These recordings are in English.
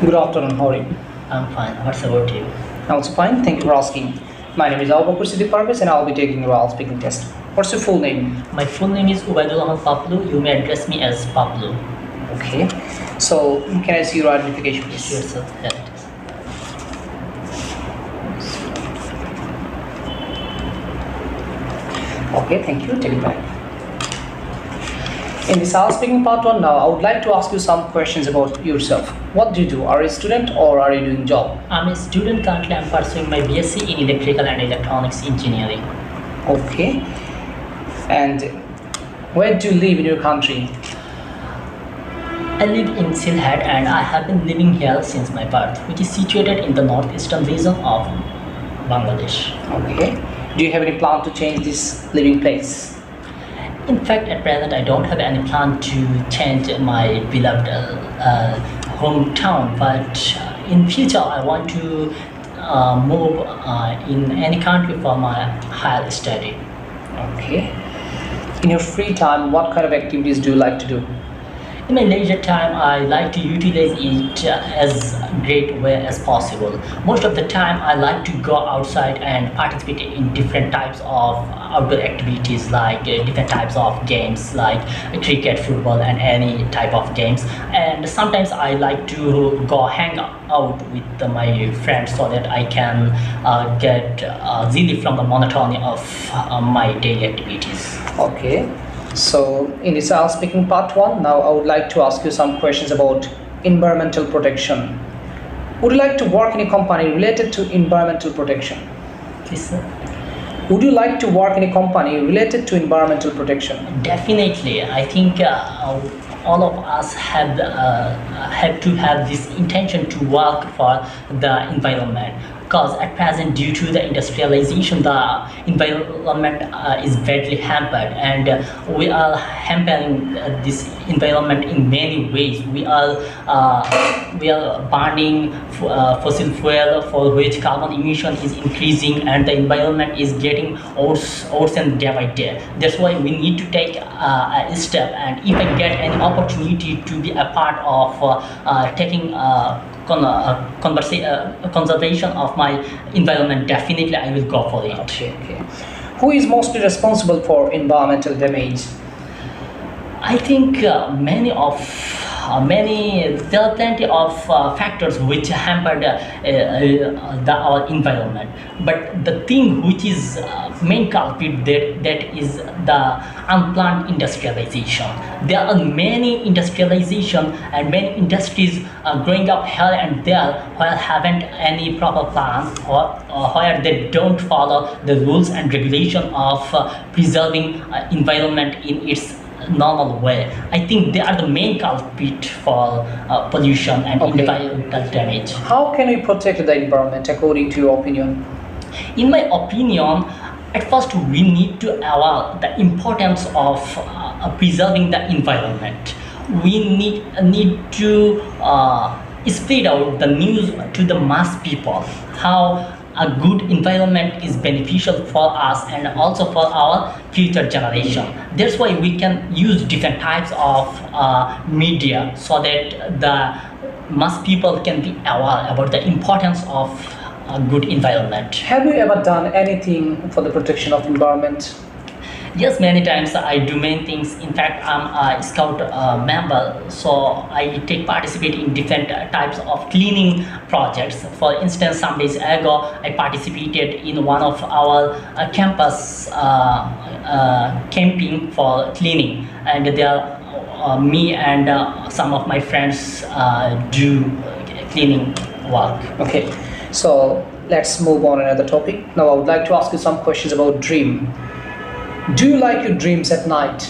Good afternoon, how are you? I'm fine. What's about you? I'm also fine, thank you for asking. My name is Abu Siddhi Parvez and I'll be taking your speaking test. What's your full name? My full name is Ubaidullah Pablo. You may address me as Pablo. Okay, so can I see your identification, Sure, please? sir. Here it is. Okay, thank you, take it back. In this speaking part one now, I would like to ask you some questions about yourself. What do you do? Are you a student or are you doing job? I'm a student currently. I'm pursuing my BSc in Electrical and Electronics Engineering. Okay, and where do you live in your country? I live in Sylhet and I have been living here since my birth, which is situated in the northeastern region of Bangladesh. Okay, do you have any plan to change this living place? In fact, at present, I don't have any plan to change my beloved hometown, but in future, I want to move in any country for my higher study. Okay. In your free time, what kind of activities do you like to do? In my leisure time, I like to utilize it as great way as possible. Most of the time, I like to go outside and participate in different types of outdoor activities, like different types of games, like cricket, football, and any type of games. And sometimes I like to go hang out with my friends so that I can get relief from the monotony of my daily activities. Okay. So in this speaking part one, now I would like to ask you some questions about environmental protection. Would you like to work in a company related to environmental protection? Please, sir. Would you like to work in a company related to environmental protection? Definitely, I think all of us have to have this intention to work for the environment. Because at present, due to the industrialization, the environment is badly hampered, and we are hampering this environment in many ways. We are burning fossil fuel, for which carbon emission is increasing, and the environment is getting worse and day by day. That's why we need to take a step. And if I get any opportunity to be a part of taking conservation of my environment, definitely I will go for it. Okay. Who is mostly responsible for environmental damage? I think there are plenty of factors which hampered our environment. But the thing which is main culprit that is the unplanned industrialization. There are many industrialization and many industries growing up here and there where haven't any proper plan, or where they don't follow the rules and regulation of preserving environment in its normal way. I think they are the main culprit for pollution and Okay. environmental damage. How can we protect the environment according to your opinion? In my opinion, at first we need to aware the importance of preserving the environment. We need to spread out the news to the mass people, how a good environment is beneficial for us and also for our future generation. That's why we can use different types of media so that the mass people can be aware about the importance of a good environment. Have you ever done anything for the protection of environment? Yes, many times I do many things. In fact, I'm a scout member, so I take participate in different types of cleaning projects. For instance, some days ago, I participated in one of our campus camping for cleaning, and there me and some of my friends do cleaning work. Okay, so let's move on another topic. Now I would like to ask you some questions about dream. Do you like your dreams at night?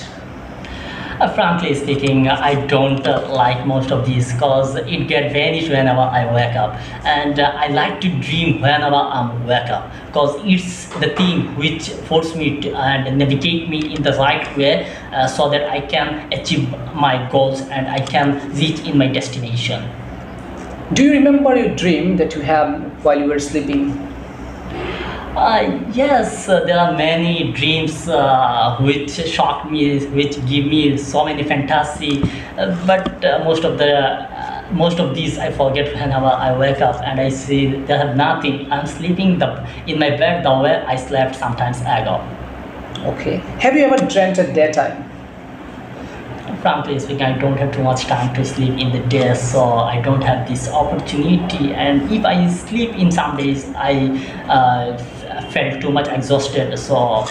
Frankly speaking, I don't like most of these because it get vanished whenever I wake up, and I like to dream whenever I'm wake up because it's the thing which force me to, and navigate me in the right way so that I can achieve my goals and I can reach in my destination. Do you remember your dream that you had while you were sleeping? Yes, there are many dreams which shock me, which give me so many fantasy, but most of the most of these I forget whenever I wake up and I see they have nothing. I'm sleeping in my bed the way I slept sometimes ago. Okay. Have you ever dreamt at daytime? Frankly speaking, I don't have too much time to sleep in the day, so I don't have this opportunity. And if I sleep in some days, I felt too much exhausted, so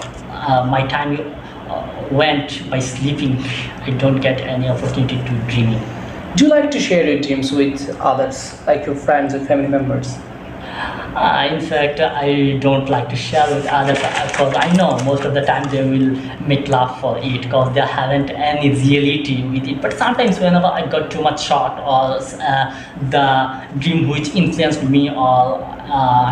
my time went by sleeping. I don't get any opportunity to dreaming. Do you like to share your dreams with others, like your friends and family members? In fact, I don't like to share with others because I know most of the time they will make laugh for it because they haven't any reality with it. But sometimes whenever I got too much shocked or the dream which influenced me or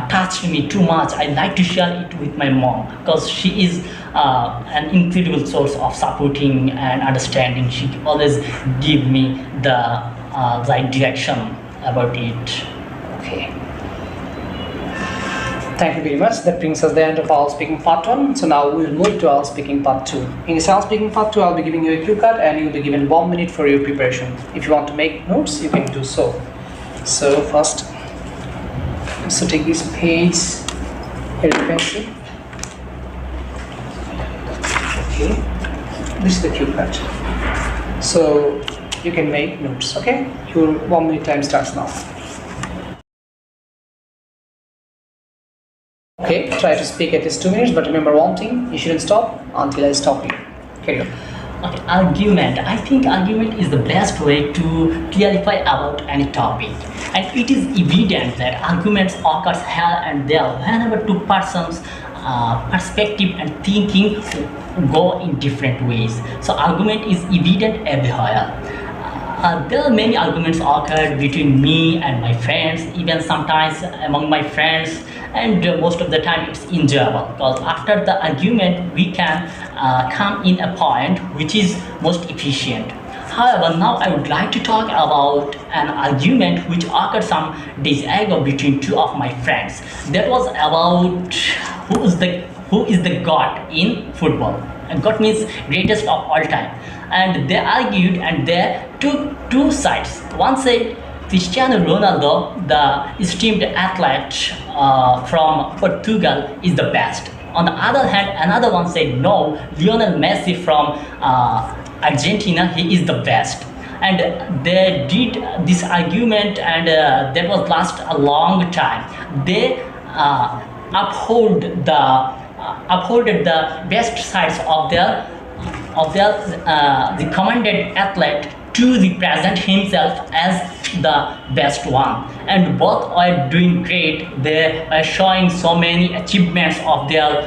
touched me too much, I like to share it with my mom because she is an incredible source of supporting and understanding. She always give me the right direction about it. Okay. Thank you very much. That brings us the end of our speaking part 1. So now we'll move to our speaking part 2. In this our speaking part 2, I'll be giving you a cue card and you'll be given 1 minute for your preparation. If you want to make notes, you can do so. So first, so take this page, here you can see. Okay, this is the cue card. So you can make notes, okay? Your 1 minute time starts now. Okay, try to speak at least 2 minutes, but remember one thing, you shouldn't stop until I stop you. Carry on. Okay, argument. I think argument is the best way to clarify about any topic. And it is evident that arguments occurs here and there whenever two persons perspective and thinking go in different ways. So argument is evident everywhere. There are many arguments occurred between me and my friends, even sometimes among my friends, and most of the time it's enjoyable because after the argument we can come in a point which is most efficient. However, now I would like to talk about an argument which occurred some days ago between two of my friends. That was about who is the god in football. And God means greatest of all time. And they argued and they took two sides. One said Cristiano Ronaldo, the esteemed athlete from Portugal, is the best. On the other hand, another one said no, Lionel Messi from Argentina, he is the best. And they did this argument and that was last a long time. They upholded the best sides of their recommended athlete to represent himself as the best one, and both are doing great. They are showing so many achievements of their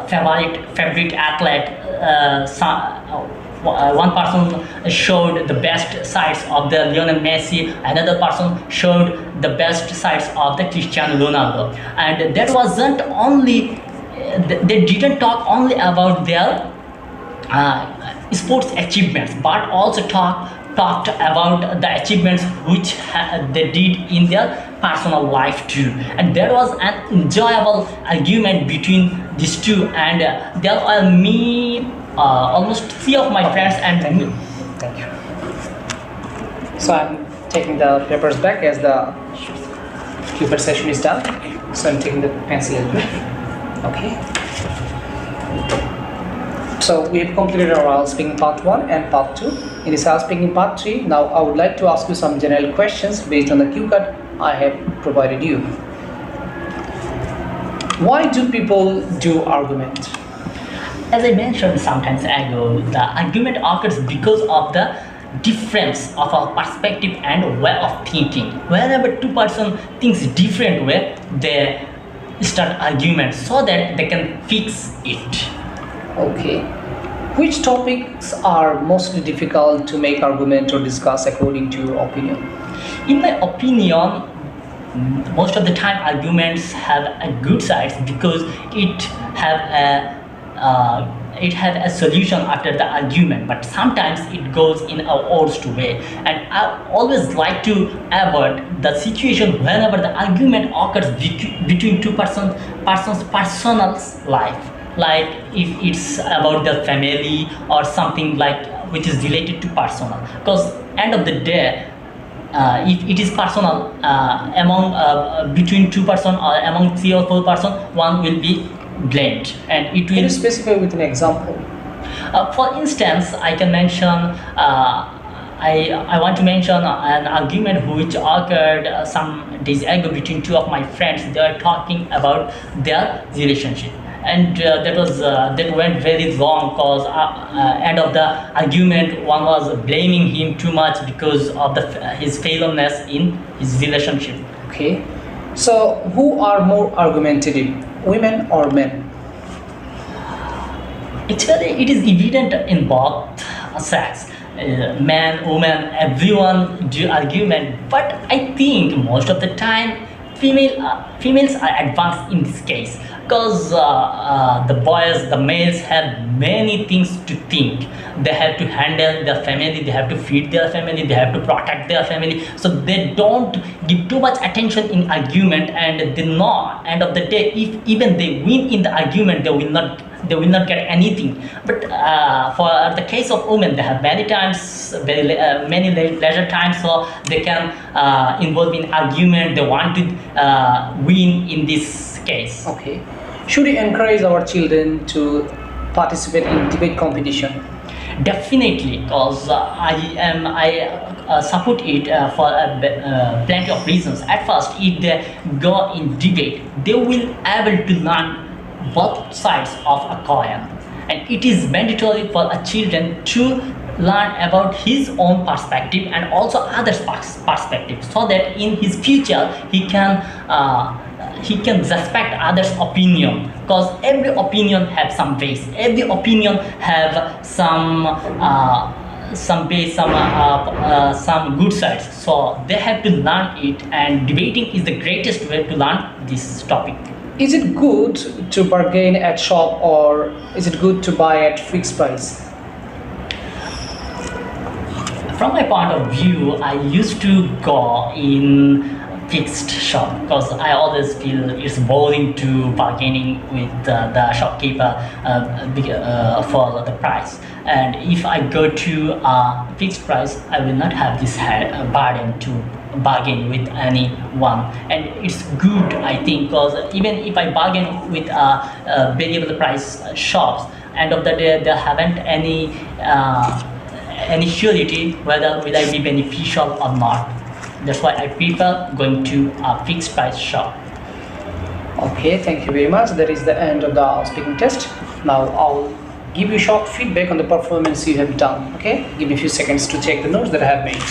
favorite athlete. One person showed the best sides of the Lionel Messi, another person showed the best sides of the Cristiano Ronaldo. And that wasn't only, they didn't talk only about their sports achievements, but also talked about the achievements which they did in their personal life too. And there was an enjoyable argument between these two, and there are almost three of my friends and me. Thank you. So I'm taking the papers back as the Cupid session is done. So I'm taking the pencil as well. Okay. So we have completed our IELTS speaking part 1 and part 2. In this IELTS speaking part 3, now I would like to ask you some general questions based on the cue card I have provided you. Why do people do argument? As I mentioned sometimes ago, the argument occurs because of the difference of our perspective and way of thinking. Whenever two person thinks different way, they start argument so that they can fix it. Okay. Which topics are mostly difficult to make argument or discuss according to your opinion? In my opinion, most of the time arguments have a good sides because it have a solution after the argument, but sometimes it goes in a worst way. And I always like to avoid the situation whenever the argument occurs between two person's personal life, like if it's about the family or something like which is related to personal, because end of the day if it is personal among between two person or among three or four person, one will be blamed, and it Can you will. specify with an example? For instance, I can mention. I want to mention an argument which occurred some days ago between two of my friends. They are talking about their relationship, and that went very wrong because end of the argument, one was blaming him too much because of his failurness in his relationship. Okay. So who are more argumentative, women or men? Actually, it is evident in both sex. Man, woman, everyone do argument, but I think most of the time females are advanced in this case because the males have many things to think. They have to handle their family, they have to feed their family, they have to protect their family, so they don't give too much attention in argument, and they know end of the day if even they win in the argument, they will not get anything. But for the case of women, they have many times, many leisure times, so they can involve in argument. They want to win in this case. Okay. Should we encourage our children to participate in debate competition? Definitely, because I support it for plenty of reasons. At first, if they go in debate, they will able to learn both sides of a coin, and it is mandatory for a children to learn about his own perspective and also others' perspective, so that in his future he can respect others' opinion, because every opinion have some base, every opinion have some base, some good sides, so they have to learn it, and debating is the greatest way to learn this topic. Is it good to bargain at shop or is it good to buy at fixed price? From my point of view, I used to go in fixed shop because I always feel it's boring to bargaining with the shopkeeper for the price. And if I go to a fixed price, I will not have this burden to bargain with anyone. And it's good, I think, because even if I bargain with variable price shops, end of the day they haven't any surety whether will I be beneficial or not. That's why I prefer going to a fixed price shop. Okay, thank you very much. That is the end of the speaking test. Now I'll give you short feedback on the performance you have done. Okay, give me a few seconds to check the notes that I have made.